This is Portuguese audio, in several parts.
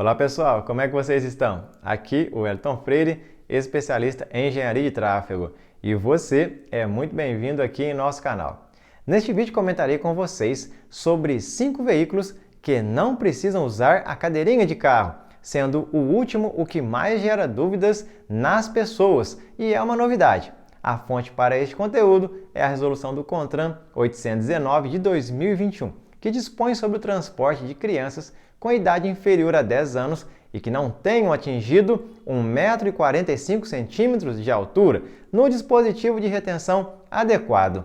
Olá pessoal, como é que vocês estão? Aqui o Elton Freire, especialista em engenharia de tráfego, e você é muito bem-vindo aqui em nosso canal. Neste vídeo comentarei com vocês sobre 5 veículos que não precisam usar a cadeirinha de carro, sendo o último o que mais gera dúvidas nas pessoas, e é uma novidade. A fonte para este conteúdo é a resolução do CONTRAN 819 de 2021, que dispõe sobre o transporte de crianças com idade inferior a 10 anos e que não tenham atingido 1,45 m de altura no dispositivo de retenção adequado.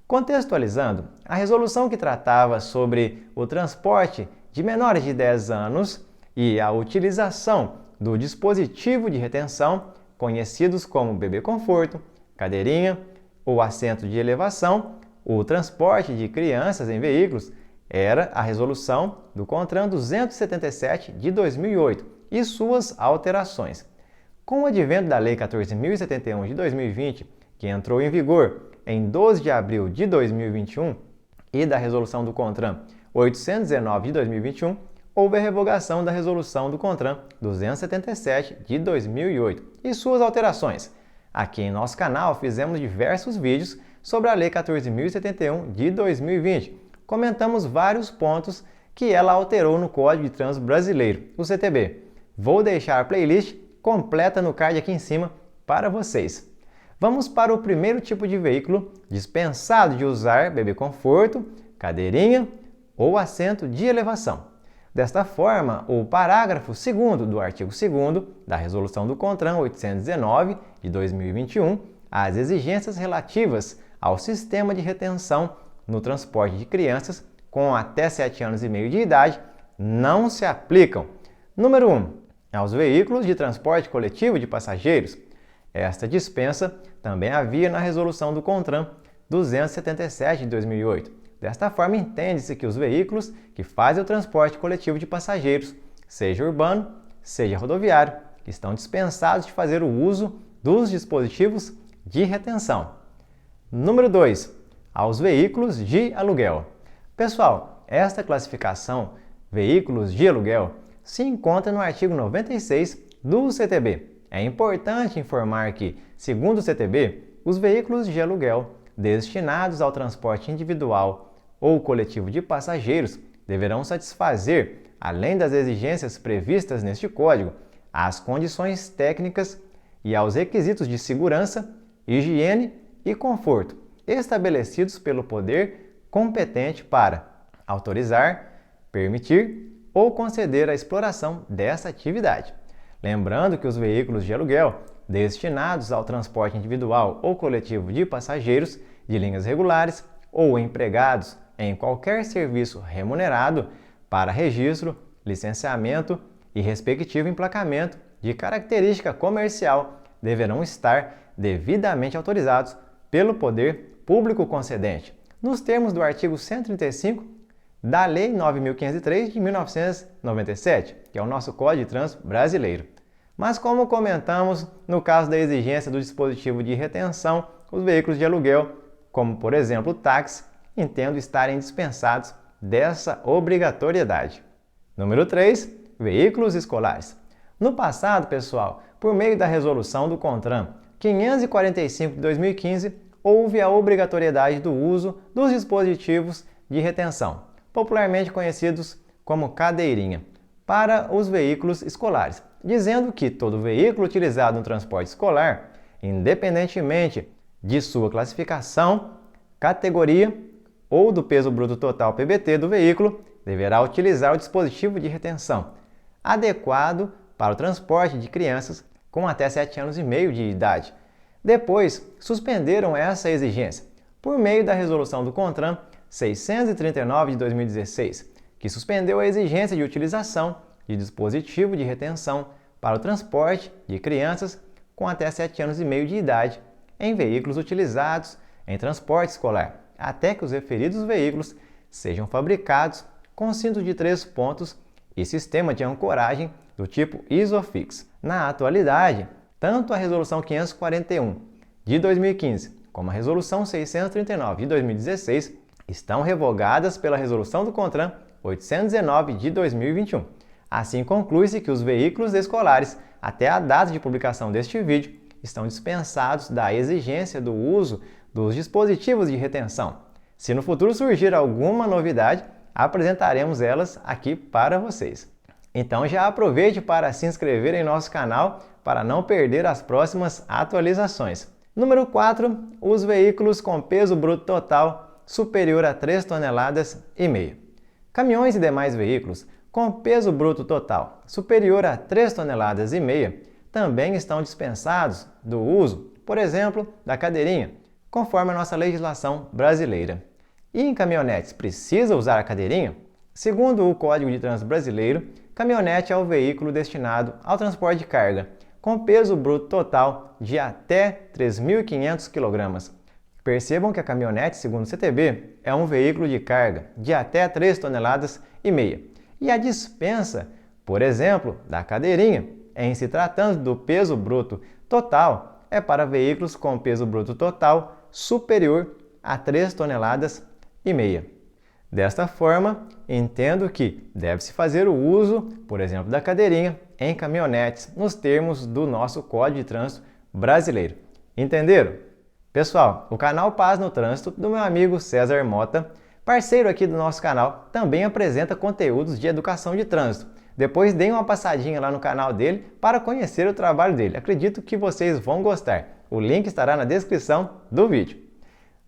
Contextualizando, a resolução que tratava sobre o transporte de menores de 10 anos e a utilização do dispositivo de retenção, conhecidos como bebê conforto, cadeirinha ou assento de elevação, o transporte de crianças em veículos, era a resolução do CONTRAN 277 de 2008 e suas alterações. Com o advento da Lei 14.071 de 2020, que entrou em vigor em 12 de abril de 2021, e da resolução do CONTRAN 819 de 2021, houve a revogação da resolução do CONTRAN 277 de 2008 e suas alterações. Aqui em nosso canal fizemos diversos vídeos sobre a Lei 14.071 de 2020. Comentamos vários pontos que ela alterou no Código de Trânsito Brasileiro, o CTB. Vou deixar a playlist completa no card aqui em cima para vocês. Vamos para o primeiro tipo de veículo dispensado de usar bebê conforto, cadeirinha ou assento de elevação. Desta forma, o parágrafo 2º do artigo 2º da Resolução do CONTRAN 819 de 2021, as exigências relativas ao sistema de retenção no transporte de crianças com até 7 anos e meio de idade não se aplicam. Número 1. Aos veículos de transporte coletivo de passageiros. Esta dispensa também havia na resolução do CONTRAN 277 de 2008. Desta forma, entende-se que os veículos que fazem o transporte coletivo de passageiros, seja urbano, seja rodoviário, estão dispensados de fazer o uso dos dispositivos de retenção. Número 2. Aos veículos de aluguel. Pessoal, esta classificação, veículos de aluguel, se encontra no artigo 96 do CTB. É importante informar que, segundo o CTB, os veículos de aluguel destinados ao transporte individual ou coletivo de passageiros deverão satisfazer, além das exigências previstas neste Código, as condições técnicas e aos requisitos de segurança, higiene e conforto estabelecidos pelo poder competente para autorizar, permitir ou conceder a exploração dessa atividade. Lembrando que os veículos de aluguel destinados ao transporte individual ou coletivo de passageiros de linhas regulares ou empregados em qualquer serviço remunerado para registro, licenciamento e respectivo emplacamento de característica comercial deverão estar devidamente autorizados pelo poder público concedente, nos termos do artigo 135 da Lei 9.503 de 1997, que é o nosso Código de Trânsito Brasileiro. Mas como comentamos, no caso da exigência do dispositivo de retenção, os veículos de aluguel, como por exemplo o táxi, entendo estarem dispensados dessa obrigatoriedade. Número 3. Veículos escolares. No passado, pessoal, por meio da resolução do CONTRAN 545 de 2015, houve a obrigatoriedade do uso dos dispositivos de retenção, popularmente conhecidos como cadeirinha, para os veículos escolares, dizendo que todo veículo utilizado no transporte escolar, independentemente de sua classificação, categoria ou do peso bruto total PBT do veículo, deverá utilizar o dispositivo de retenção adequado para o transporte de crianças com até 7 anos e meio de idade. Depois, suspenderam essa exigência por meio da resolução do CONTRAN 639 de 2016, que suspendeu a exigência de utilização de dispositivo de retenção para o transporte de crianças com até 7 anos e meio de idade em veículos utilizados em transporte escolar, até que os referidos veículos sejam fabricados com cinto de 3 pontos e sistema de ancoragem do tipo ISOFIX. Na atualidade, tanto a Resolução 541 de 2015 como a Resolução 639 de 2016 estão revogadas pela Resolução do CONTRAN 819 de 2021. Assim conclui-se que os veículos escolares, até a data de publicação deste vídeo, estão dispensados da exigência do uso dos dispositivos de retenção. Se no futuro surgir alguma novidade, apresentaremos elas aqui para vocês. Então já aproveite para se inscrever em nosso canal para não perder as próximas atualizações. Número 4. Os veículos com peso bruto total superior a 3,5 toneladas. Caminhões e demais veículos com peso bruto total superior a 3,5 toneladas também estão dispensados do uso, por exemplo, da cadeirinha, conforme a nossa legislação brasileira. E em caminhonetes precisa usar a cadeirinha? Segundo o Código de Trânsito Brasileiro, caminhonete é o veículo destinado ao transporte de carga, com peso bruto total de até 3.500 kg. Percebam que a caminhonete, segundo o CTB, é um veículo de carga de até 3,5 toneladas. E a dispensa, por exemplo, da cadeirinha, em se tratando do peso bruto total, é para veículos com peso bruto total superior a 3,5 toneladas. Desta forma, entendo que deve-se fazer o uso, por exemplo, da cadeirinha em caminhonetes, nos termos do nosso Código de Trânsito Brasileiro. Entenderam? Pessoal, o canal Paz no Trânsito, do meu amigo César Mota, parceiro aqui do nosso canal, também apresenta conteúdos de educação de trânsito. Depois deem uma passadinha lá no canal dele para conhecer o trabalho dele. Acredito que vocês vão gostar. O link estará na descrição do vídeo.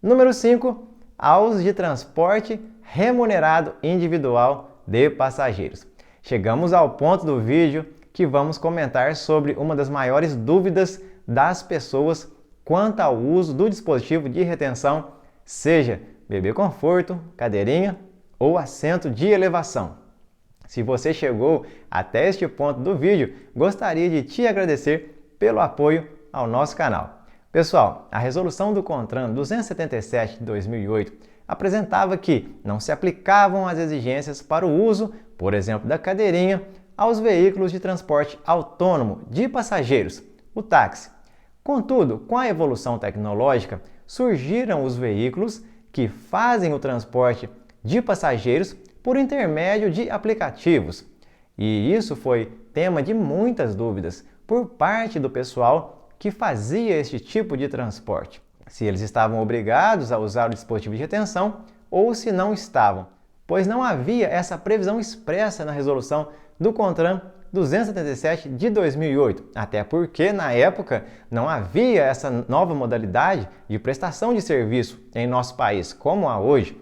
Número 5. Aos de transporte remunerado individual de passageiros. Chegamos ao ponto do vídeo que vamos comentar sobre uma das maiores dúvidas das pessoas quanto ao uso do dispositivo de retenção, seja bebê conforto, cadeirinha ou assento de elevação. Se você chegou até este ponto do vídeo, gostaria de te agradecer pelo apoio ao nosso canal. Pessoal, a resolução do CONTRAN 277 de 2008 apresentava que não se aplicavam as exigências para o uso, por exemplo, da cadeirinha, aos veículos de transporte autônomo de passageiros, o táxi. Contudo, com a evolução tecnológica, surgiram os veículos que fazem o transporte de passageiros por intermédio de aplicativos. E isso foi tema de muitas dúvidas por parte do pessoal que fazia este tipo de transporte. Se eles estavam obrigados a usar o dispositivo de retenção ou se não estavam, pois não havia essa previsão expressa na resolução do CONTRAN 277 de 2008, até porque na época não havia essa nova modalidade de prestação de serviço em nosso país, como há hoje.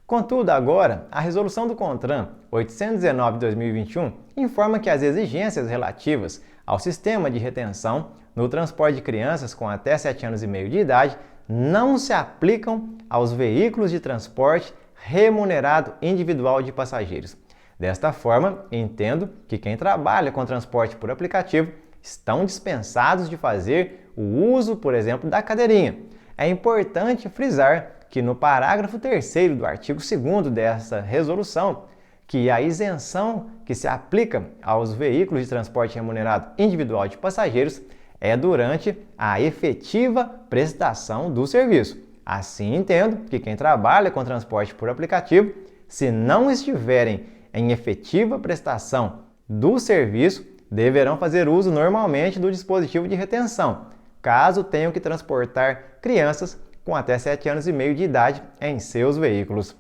Contudo, agora, a resolução do CONTRAN 819 de 2021 informa que as exigências relativas ao sistema de retenção no transporte de crianças com até 7 anos e meio de idade não se aplicam aos veículos de transporte remunerado individual de passageiros. Desta forma, entendo que quem trabalha com transporte por aplicativo estão dispensados de fazer o uso, por exemplo, da cadeirinha. É importante frisar que no parágrafo 3º do artigo 2º dessa resolução, que a isenção que se aplica aos veículos de transporte remunerado individual de passageiros é durante a efetiva prestação do serviço. Assim, entendo que quem trabalha com transporte por aplicativo, se não estiverem em efetiva prestação do serviço, deverão fazer uso normalmente do dispositivo de retenção, caso tenham que transportar crianças com até 7 anos e meio de idade em seus veículos.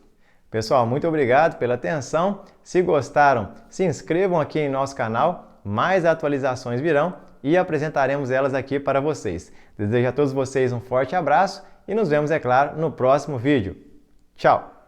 Pessoal, muito obrigado pela atenção. Se gostaram, se inscrevam aqui em nosso canal, mais atualizações virão e apresentaremos elas aqui para vocês. Desejo a todos vocês um forte abraço e nos vemos, é claro, no próximo vídeo. Tchau!